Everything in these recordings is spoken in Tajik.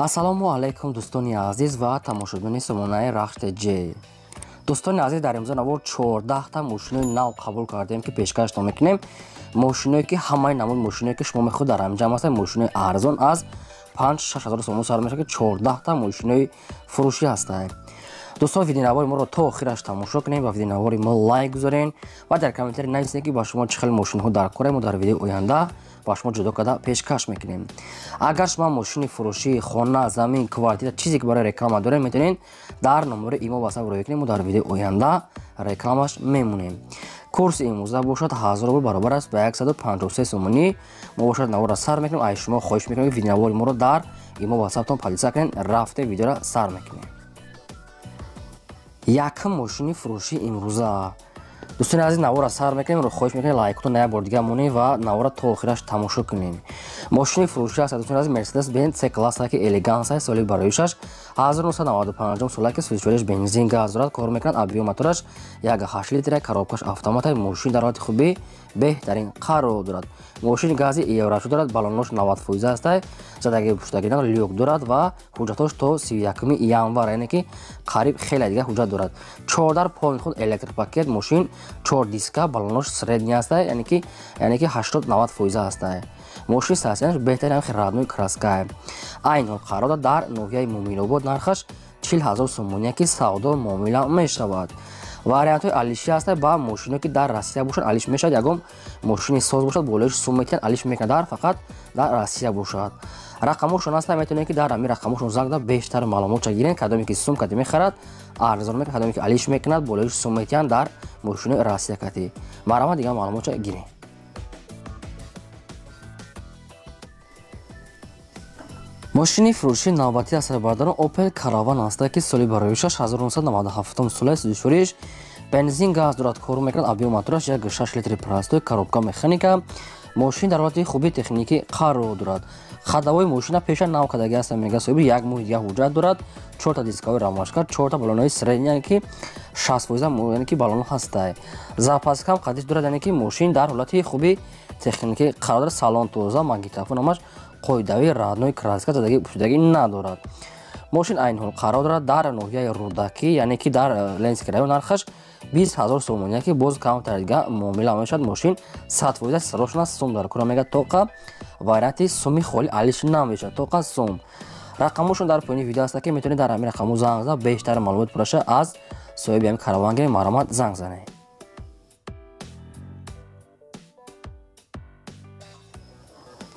ассалому алайкум дӯстони азиз ва тамошобини сомонаи рахшти ҷ. дӯстони азиз, дар имрӯза навор 14та мошинои нав қабул кардем ки пешкашто мекунем. Мошиное ки ҳамаи намуди мошиное ки шумо мехоҳед дар ҳамин ҷамъ ҳастанд, мошинаи арзон аз 5-6 ҳазор сомон сар мешавад ки 14та мошинои фурӯшӣ ҳастанд. дӯстон, видеонавори моро то охираш тамошо кунед ва видеонавори мо лайк гузоред ва дар комментари нависед ки ба шумо чӣ хел мошинҳо дар кора мо дар видеои оянда ба шумо ҷудо карда пешкаш мекунем. агар шумо мошини фурӯшӣ, хона, замин, квартира чизе ки барои реклама доред метавонед дар номери имо васаб рӯё кунед. мо дар видеои оянда рекламаш мемонем. курси имрӯза бошад 1000 рубл баробар аст ба 153 сомонӣ. мо бошад навора сар мекунем. Ай шумо хоҳиш мекунем видеонавори моро дар имо васабтон подписа кунед, рафте видеора сар мекунем. якум мошини фурӯшӣ имрӯза. дӯстони азиз, навора сар мекунем, ро хоҳиш мекунем лайкотон як бор дига монем ва навора то охираш тамошо кунем. мошини фурӯшӣ аст дӯстони азиз, Mercedes Benz C класс ки элеганс соли барои 6 1995 сола ки сӯзишвориш бензин газ дорад, кор мекунад. объем мотораш 1.8 литр, коробкаш автомат, мошин дар ҳолати хубӣ беҳтарин қарор дорад. мошини гази еврашо дорад, баллонош 90% аст, задагии пуштагӣ люк дорад ва ҳуҷҷатош то 31 январ, яъне ки қариб хеле дига ҳуҷҷат дорад. 14 поинт электропакет, мошин 4 диска, баллонош средний аст, яъне ки 80-90% аст. мошин саҳсиянаш беҳтарин радной краска. айн ҳол қарор дорад дар ноҳияи Муъминобод, нархаш 40 000 сомон ки савдо муомила мешавад. вариантҳои алиши аст. ба мошиное ки дар Россия бошад алиш мешавад. ягон мошини соз бошад болоиш сум метиҳад алиш мекунад, фақат дар Россия бошад. рақамошон аст, метавонед ки дар ҳамин рақамошон занг зад бештар маълумотша гиред. кадоме ки сум кати мехарад арзон мекунад, кадоме ки алиш мекунад болоиш сум метиҳанд дар мошинаи Россия кати. марҳамат, дигар маълумотша гиред. мошини фурӯшии навбатӣ аз сарбардорон Opel Caravan аст ки соли бароишаш 1997 сола сӯзишвориш бензин газ дорад, кор мекунад. объем мотораш 1.6 литри простой, коробка механика. мошин дар ҳолати хуби техникӣ қарор дорад. хадавои мошина пеша нав кардагӣ аст. мега соҳиби як моҳи дига ҳуҷҷат дорад. 4 дискаҳои рамашкар, 4 баллонои средний, яъне ки 60%, яъне ки баллон ҳастай. запаскам қадиш дорад, яъне ки мошин дар ҳолати хуби техникӣ қарор дорад. салон тоза, магнитофон ҳамаш қоидави радной краска, задагӣ пӯшидагӣ надорад. мошин айн ҳол қарор дорад дар ноҳияи Рӯдаки, яъне ки дар Ленинский район, нархаш 20 000 сомон ки боз камтар дига муомила мешавад. мошин 100% сарошона сум дар кора мега тоқа варианти суми холи алиш намешавад, тоқа сум. рақамошон дар поини видео аст ки метавонед дар ҳамин рақамо занг зад бештар маълумот пураша аз соҳиби ҳамин караван гиред. марҳамат, занг занед.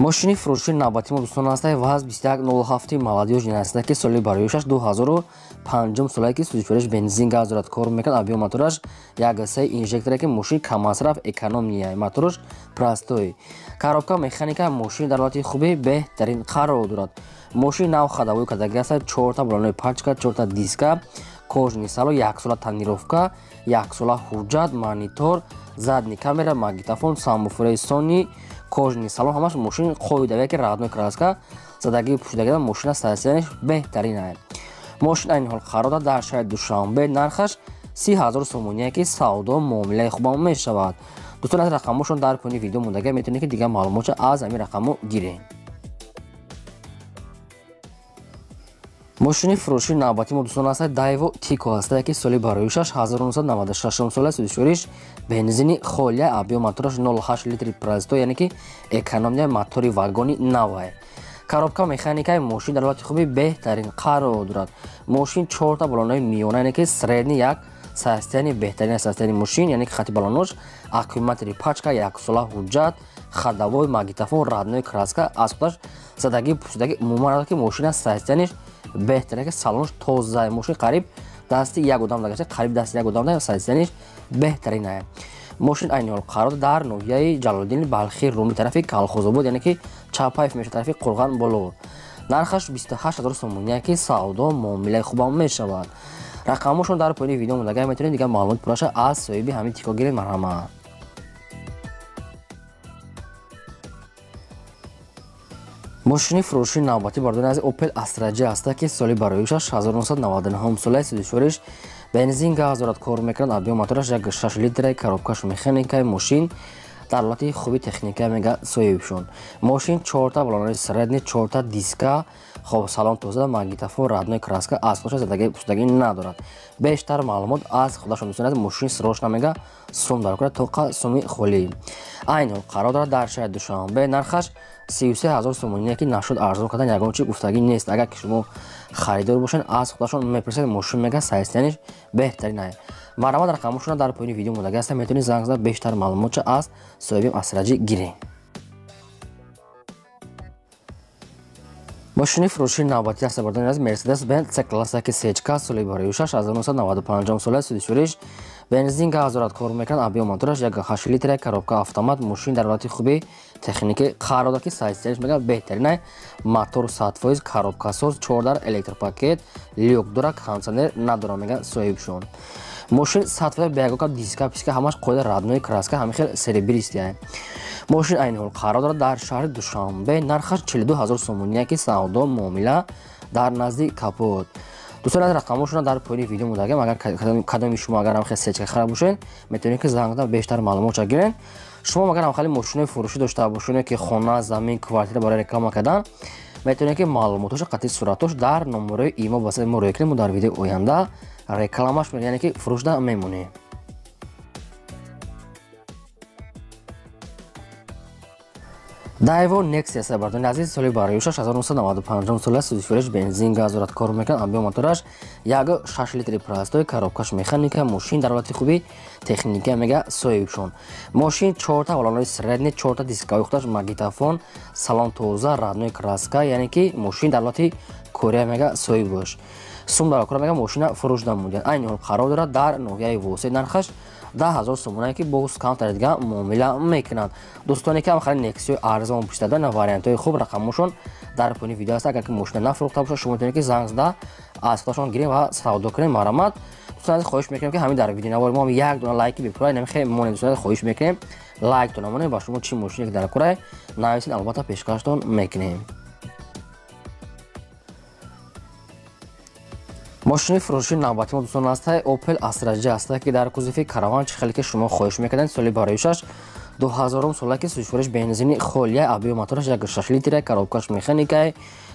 мошини фурӯшии навбатӣ мо дӯстон аст ВАЗ 2107 молодёж аст ки соли бароишаш 2005 сола ки сӯзишвориш бензин газ дорад, кор мекунад. объем мотораш 1.3 инжектор ки мошин камасраф экономия, мотораш простой, коробка механика. мошин дар ҳолати хубӣ беҳтарин қарор дорад. мошин нав хадавои кардагӣ аст, 4 баллонои пачка, 4 диска, кожни сало, 1 сола танировка, 1 сола ҳуҷҷат, монитор, задни камера, магнитофон, самбуфураи Sony, кожни салон, ҳамаш мошин қоидавие ки радной краска, задагии пӯшидагӣ мошина саҳсиянаш беҳтарин аст. мошин айн ҳол қарор дорад дар шаҳри Душанбе, нархаш 30 000 сомон ки савдо муомилаи хубам мешавад. дӯстон, аз рақамошон дар поини видео мондагӣ, метавонед ки дигар маълумотша аз ҳамин рақамо гиред. мошини фурӯшии навбатӣ мо дӯстон аст Daewoo Tico аст ки соли бароишаш 1996 сола сӯзишвориш бензини холия, объем мотораш 0.8 литри простой, яъне ки экономия, мотори вагони навай. коробка механикаи мошин дар ҳолати хуби беҳтарин қарор дорад. мошин 4 баллонои миёна, яъне ки средний, як саҳсияни беҳтарин саҳсияни мошин, яъне ки хати баллонош, аккумулятори пачка, 1 сола ҳуҷҷат, хадавои магнитофон, радной краска, аз худаш задагии пӯшидагӣ умуман ки мошина саҳсияниш беҳтарин ки салонш тоза. мошин қариб дасти як одам дагашта, қариб дасти як одам дагашта, саҳсияниш беҳтарин аст. мошин айни ҳол қарор дар ноҳияи Ҷалолиддини Балхи Румӣ, тарафи Калхозобод, яъне ки Чапаев мешавад, тарафи Қурған боло. нархаш 28 000 сомон ки савдо муомилаи хубам мешавад. рақамошон дар поини видео мондагӣ, метавонед дигар маълумот пураша аз соҳиби ҳамин Tico гиред. марҳамат. мошини фурӯшии навбатӣ бардори аз Opel Astra J аст ки соли бароишаш 1999 сола сӯзишвориш бензин газ дорад, кор мекунад. объем мотораш 1.6 литр, коробкаш механика. мошин дар ҳолати хуби техника мега соҳибшон. Мошин 4 та балонои средни, 4 та диска, хоб салон тоза, магнитофон, родной краска, аз худаш задагӣ пустагӣ надорад. Бештар маълумот аз худашон дӯстон мошин срош намега сум дар кунад тоқа суми холӣ. Айни ҳол қарор дорад дар шаҳри Душанбе. нархаш 33000 сомония ки нашуд арзон кардан ягон чи гуфтагӣ нест. Агар ки шумо харидор бошед аз худашон мепурсед мошин мега сайзияниш беҳтарин ай. Маърама рақамашона дар поини видео модаги ҳастанд. метавонед занг зад бештар маълумотша аз соҳиби асраҷӣ гиред. мошини фурӯшии навбатӣ ҳаст бардани аз Mercedes-Benz C-класса ки сечка соли барои 6 1995 соли судишуриш бензин газ дорад, кор мекунад. объем мотораш 1.8 литр, коробка автомат. мошин дар ҳолати хуби техники қарор дорад ки сайзияниш мега беҳтарин ай. мотор 100%, коробкасоз, 4 дар электропакет, люк дорад, кондитсионер надорад мега соҳибшон. мошин 100% беягока диска писка ҳамаш қоида родной краска ҳамин хел серебристи ай. мошин айни ҳол қарор дорад дар шаҳри Душанбе. нархаш 42000 сомония ки савдо муомила дар назди капот. дӯстон аз рақамошона дар поини видео мудагем. агар кадоми шумо агар ҳам хел сечка хараб бошед метавонед ки занг зад бештар маълумотша гиред. шумо агар ҳам хели мошинои фурӯшӣ дошта бошед ки хона, замин, квартира барои реклама кардан метавонед ки маълумотош қатъи суратош дар номерои имо ба мо рӯй кунед. мо дар видеои оянда рекламаш яъне ки фурӯшда мемонем. Daewoo Nexia ҳаст бардани азиз. соли барои 6 1995 соли судишуриш бензин газ дорад, кор мекунад. объем мотораш 1.6 литри простой, коробкаш механика. мошин дар ҳолати хуби техника мега соҳибшон. мошин 4 та балонои средни, 4 та дискови худаш, магнитофон, салон тоза, родной краска, яъне ки мошин дар ҳолати корея мега соҳиб бош. сум дар кора мега мошина фурӯшда мудияд. айни ҳол қарор дорад дар ноҳияи Восед. нархаш 10000 сомония ки боз камтар дига муомила мекунад. дӯстоне ки ҳам хари Nexia арзон пӯшида на вариантҳои хуб рақамошон дар поини видео ҳаст. агар ки мошина нафурӯхта бошад шумо метавонед ки занг зада аз худашон гиред ва савдо кунед. марамат дӯстон азиз хоҳиш мекунем ки ҳамин дар видео навори мо як дона лайки бипурай намехе монед. дӯстон азиз хоҳиш мекунем лайк то намонед ва шумо чӣ мошине ки дар кора нависед албатта пешкаштон мекунем. мошини фурӯшии навбатӣ мо дӯстон аст Opel Astra аст ки дар кузуфи караван чӣ хеле ки шумо хоҳиш мекардед. соли барои 6 2000 сола ки судишуриш бензини холия, объем мотораш 1.6 литр, коробкаш механика.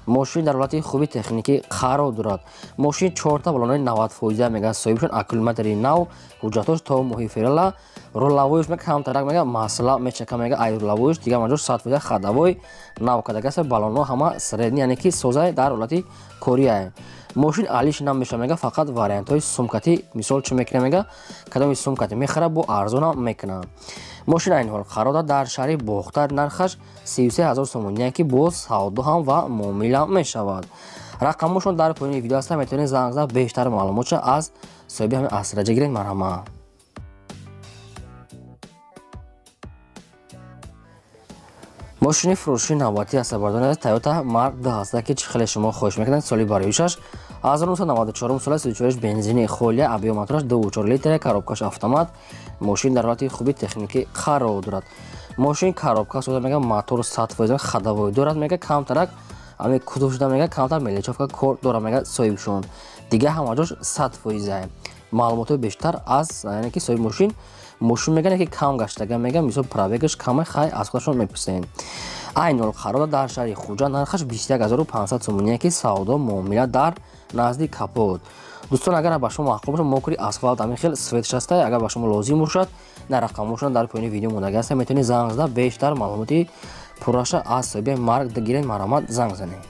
мошин дар ҳолати хуби техники қарор дорад. мошин 4 та балонои 90% мега соҳибшон, аккумулятори нав, ҳуҷҷатош то моҳи ферла, рулавоиш мега камтарак мега масъала мечака мега ай рулавоиш дига маҷош 100% хадавой нав кадагаст. балонҳо ҳама средни яъне ки соза дар ҳолати кория. мошин алиш намеша мега фақат вариантҳои сумкати мисол чӣ мекунад мега кадоми сумкати мехарад бо арзона мекунад. мошин айни ҳол қарор дорад дар шаҳри Бохтар. нархаш 33000 сомония ки боз савдо ҳам ва муомила мешавад. рақамошон дар поини видео ҳаст. метавонед занг зад бештар маълумотша аз соҳиби ҳамин асраҷа гиред. марҳамат. мошини фурӯшии навбатӣ ҳаст бардани аз Toyota Mark II ҳаст ки чӣ хеле шумо хоҳиш мекунед. соли барои 6 1994 соли судишуриш бензини холия, объем мотораш 2.4 литр, коробкаш автомат. мошин дар ҳолати хуби техники қарор дорад. мошин коробка соза мега мотор 100% хадавой дорад мега камтарак ами кузовшда мега камтар меличовка кор дорад мега соҳибшон. дига ҳамаҷош 100% маълумотои бештар аз яъне ки соҳиби мошин мегӯяд ки кам гаштага мега мисол пробегаш каме хай аз худашон мепурсед. айни ҳол қарор дорад дар шаҳри Хуҷанд. нархаш 21500 сомония ки савдо муомила дар назди капот. дӯстон агар ба шумо маъқул бошад мокри асфалт ҳамин хел светш аст. агар ба шумо лозим бошад на рақамошон дар поини видео модаги аст. метавонед занг зада бештар маълумоти пурраша аз соҳиби Mark II гиред. марамат занг занед.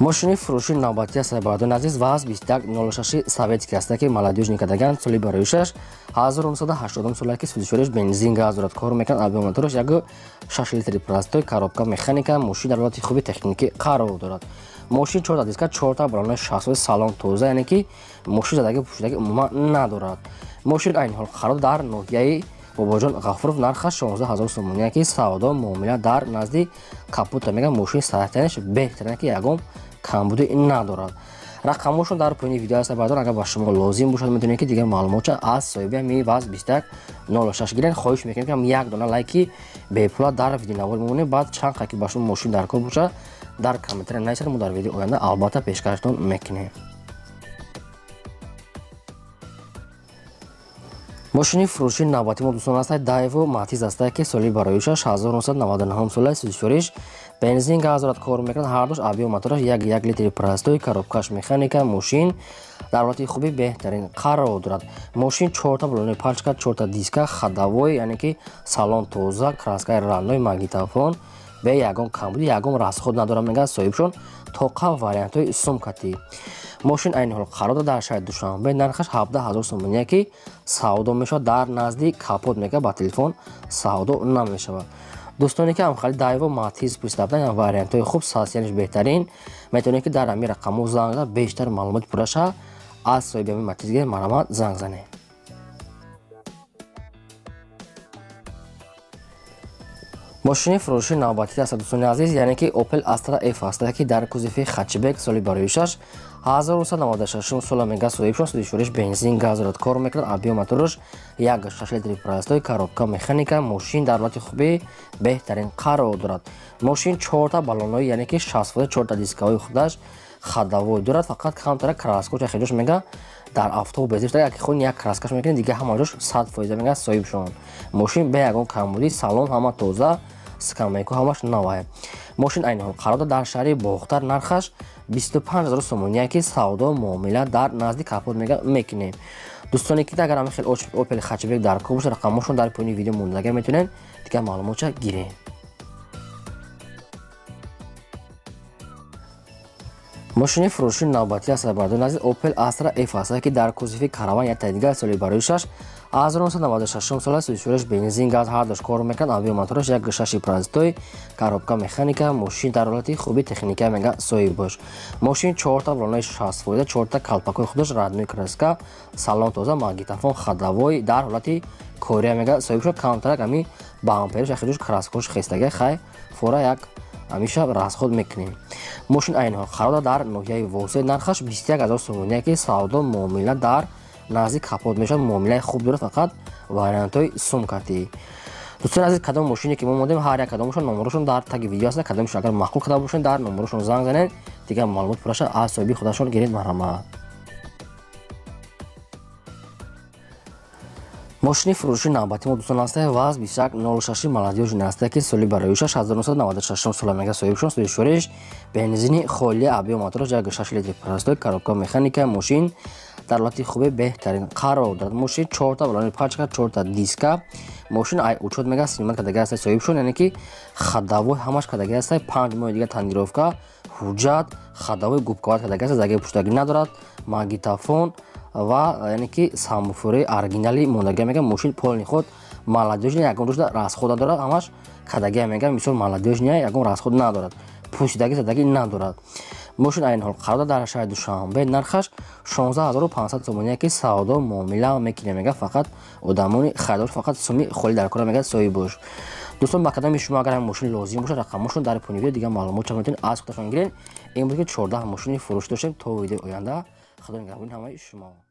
мошини фурӯшии навбатӣ ҳаст бардони азиз. ВАЗ 2106 советский аст ки молодёжник кадаган. соли барои 6 1980 сола ки судишуриш бензин газ дорад, кор мекунад. объем мотораш 1.6 литри простой, коробка механика. мошин дар ҳолати хуби техники қарор дорад. мошин 4 та диска, 4 та балонои шахсои салон тоза, яъне ки мошин задагӣ пӯшидаги умуман надорад. мошин айни ҳол қарор дар ноҳияи бобоҷон Ғафуров. нархаш 16000 сомония ки савдо муомила дар назди капота мега. мошин сайфтаниш беҳтарина ки ягон камбуди надорад. рақамошон дар поини видео ҳаст бардор. агар ба шумо лозим бошад метавонед ки дигар маълумотша аз соҳиби ҳамин ВАЗ 2106 гиред. хоҳиш мекунем ки ҳам як дона лайки бепула дар видео навори мемонем. баъд чанд ки ба шумо мошин дар кор бошад дар комментария нависед. мо дар видео оянда албатта пешкаштон мекунем. мошини фурӯши навбати мо дӯстон ҳастад Daewoo Matiz ҳастад ки соли бароишаш 1999 сола сӯзишвориш бензин газ дорад, кор мекунад, ҳардуш авио мотораш 1 литри простой, коробкаш механика, мошин дар ҳолати хуби беҳтарин қарор дорад. Мошин 4 балони пачка, 4 диска, ходовой, яъне ки салон тоза, краскаи ранной, магнитофон, бе ягон камбуди, ягон расход надорад мегӯяд соҳибшон. тоқа вариантҳои сумкатӣ. мошин айни ҳол қарор дорад дар шаҳри Душанбе, нархаш 17,000 сомония ки савдо мешавад дар назди капот мека, ба телефон савдо намешавад. дӯстоне ки ҳамхали Daewoo Matiz пурсида вариантҳои хуб сасияниш беҳтарин, метавонед ки дар ҳамин рақамҳо занг зада бештар маълумоти пурраша аз соҳиби ҳамин Matizga маромад занг занед. мошини фурӯши навбатӣ ҳастад дӯстони азиз, яъне ки Opel Astra F ҳастад ки дар кузофи хатчбек соли бароишаш 1996 сола мега соҳибшон, сӯзишвориш бензин газ дорад, кор мекунад, авио мотораш 1.6 литри простой, коробка механика, мошин дар ҳолати хуби беҳтарин қарор дорад. мошин 4 балонҳои, яъне ки 60 4 дискаҳои худаш ходовой дорад, фақат камтара краскаша хелош мега дар автобус безишта, як хон як краскаш мекунед, дига ҳамаҷош 100% мега соҳибшон. мошин бе ягон камбудӣ, салон ҳама тоза, скамейку ҳамаш навай. мошин айни ҳол қарор дорад дар шаҳри Бохтар, нархаш 25,000 сомония ки савдо муомила дар назди капот мега мекунем. дӯстоне ки агар ҳамин хел Opel хатчбек дар кор боша, рақамҳошон дар поёни видео монда, агар метавонед дига маълумотша гиред. мошини фурӯши навбатӣ ҳастад бардони азиз, Opel Astra F ҳастад ки дар кузофи караван як тайдига соли бароишаш 1996 сола сӯзишвориш бензин газ ҳардош кор мекунад, авио мотораш 1.6 простой, коробка механика, мошин дар ҳолати хуби техника мега соҳиб бош. мошин 4 балонои 60, 4 калпакои худаш, радной краска, салон тоза, магнитофон, ходовой дар ҳолати кория мега соҳиб шуд. камтарак ами бампериш ахидуш краскаош хестага хай фора як ҳамеша расход мекунем. мошин айни ҳол қарор дорад дар ноҳияи Восед, нархаш 21,000 сомония ки савдо муомила дар назди капот мешавад, муомилаи хуб дорад, фақат вариантҳои сумкатӣ. дӯстони азиз, кадом мошине ки мо модем, ҳар як кадомашон номерошон дар таги видео ҳаст, кадомашон агар маъқул карда бошед дар номерошон занг занед, дига маълумот пурраша аз соҳиби худашон гиред. марҳамат. мошини фурӯши навбати мо дӯстон ҳастад ВАЗ 2106 молодёжин ҳастад ки соли бароишаш 1996 сола мега соҳибшон, сӯзишвориш бензини холия, авио мотораш 1.6 литри простой, коробка механика, мошин дар ҳолати хуби беҳтарин қарор дорад. мошин 4 балони пачка, 4 диска, мошин ай учет мега снимат кардага ҳастад соҳибшон, яъне ки ходовой ҳамаш кардага ҳастад, 5 моҳи дига тонировка, ҳуҷҷат, ходовой губковат кардага ҳастад, загаи пуштагӣ надорад, магнитофон ва яъне ки самофори оригинали мондагӣ мега. мошин полни худ молодёжин, ягон рӯзда расход надорад, ҳамаш кардагӣ мега, мисол молодёжин ягон расход надорад, пусидагӣ задагӣ надорад. мошин айни ҳол қарор дорад дар шаҳри Душанбе, нархаш 16500 сомония ки савдо муомила мекунем мега, фақат одамони харидор, фақат суми холи дар кора мега соҳиб бош. дӯстон, ба кадоми шумо агар мошин лозим бошад, рақамҳошон дар поёни видео дига маълумотша метавонед аз худашон гиред. имрӯз ки 14 мошини фурӯш доштем. то видеои оянда, худо нигаҳбони ҳамаи шумо.